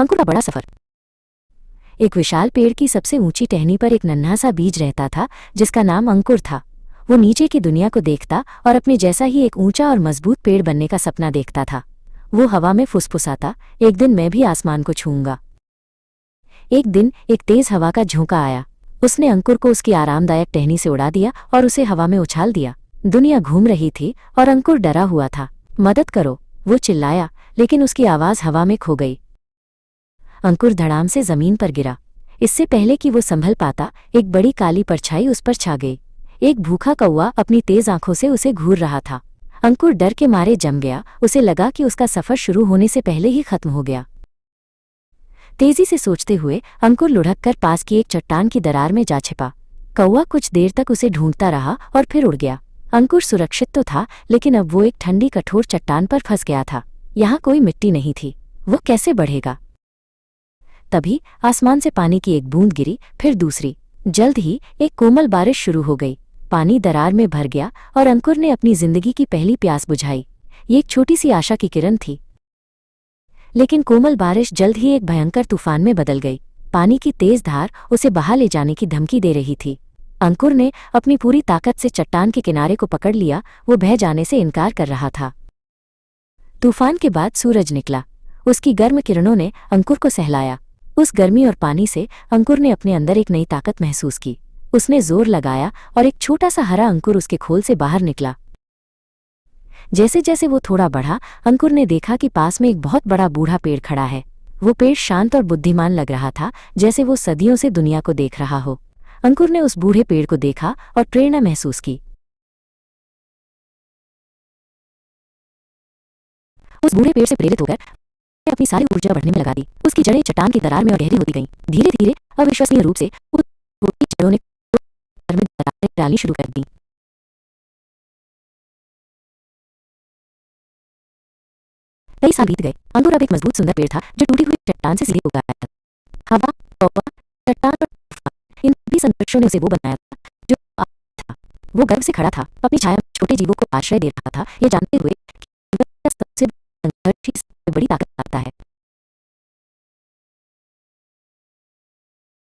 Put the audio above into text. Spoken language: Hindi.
अंकुर का बड़ा सफर। एक विशाल पेड़ की सबसे ऊंची टहनी पर एक नन्हा सा बीज रहता था जिसका नाम अंकुर था। वो नीचे की दुनिया को देखता और अपने जैसा ही एक ऊंचा और मजबूत पेड़ बनने का सपना देखता था। वो हवा में फुसफुसाता, एक दिन मैं भी आसमान को छूऊंगा। एक दिन एक तेज हवा का झोंका आया। उसने अंकुर को उसकी आरामदायक टहनी से उड़ा दिया और उसे हवा में उछाल दिया। दुनिया घूम रही थी और अंकुर डरा हुआ था। मदद करो, वो चिल्लाया, लेकिन उसकी आवाज हवा में खो गई। अंकुर धड़ाम से जमीन पर गिरा। इससे पहले कि वो संभल पाता, एक बड़ी काली परछाई उस पर छा गई। एक भूखा कौवा अपनी तेज आंखों से उसे घूर रहा था। अंकुर डर के मारे जम गया। उसे लगा कि उसका सफर शुरू होने से पहले ही खत्म हो गया। तेजी से सोचते हुए अंकुर लुढ़क कर पास की एक चट्टान की दरार में जा छिपा। कौवा कुछ देर तक उसे ढूंढता रहा और फिर उड़ गया। अंकुर सुरक्षित तो था, लेकिन अब वो एक ठंडी कठोर चट्टान पर फंस गया था। यहाँ कोई मिट्टी नहीं थी। वो कैसे बढ़ेगा? तभी आसमान से पानी की एक बूंद गिरी, फिर दूसरी। जल्द ही एक कोमल बारिश शुरू हो गई। पानी दरार में भर गया और अंकुर ने अपनी जिंदगी की पहली प्यास बुझाई। ये एक छोटी सी आशा की किरण थी। लेकिन कोमल बारिश जल्द ही एक भयंकर तूफान में बदल गई। पानी की तेज धार उसे बहा ले जाने की धमकी दे रही थी। अंकुर ने अपनी पूरी ताकत से चट्टान के किनारे को पकड़ लिया। वो बह जाने से इनकार कर रहा था। तूफान के बाद सूरज निकला। उसकी गर्म किरणों ने अंकुर को सहलाया। उस गर्मी और पानी से अंकुर ने अपने अंदर एक नई ताकत महसूस की। उसने जोर लगाया और एक छोटा सा हरा अंकुर उसके खोल से बाहर निकला। जैसे जैसे वो थोड़ा बढ़ा, अंकुर ने देखा कि पास में एक बहुत बड़ा बूढ़ा पेड़ खड़ा है। वो पेड़ शांत और बुद्धिमान लग रहा था, जैसे वो सदियों से दुनिया को देख रहा हो। अंकुर ने उस बूढ़े पेड़ को देखा और प्रेरणा महसूस की। उस बूढ़े पेड़ से प्रेरित होकर अपनी सारी ऊर्जा बढ़ने में लगा दी। उसकी जड़ें चट्टान की दरार में और गहरी होती गईं। धीरे धीरे अविश्वसनीय रूप से उस छोटी जड़ों ने दरार में दरारें डालनी शुरू कर दी। कई साल बीत गए। अंकुर अब एक मजबूत सुंदर पेड़ था जो टूटी हुई चट्टान से सीधे उग आया था। हवा, कौवा, चट्टान और तूफान, इन सभी संघर्षों ने उसे वो बनाया था जो आज था। वो गर्व से खड़ा था, अपनी छाया में छोटे जीवों को आश्रय दे रहा था, ये जानते हुए कि जीवन का सबसे बड़ा संघर्ष ही सबसे बड़ी ताकत आता है।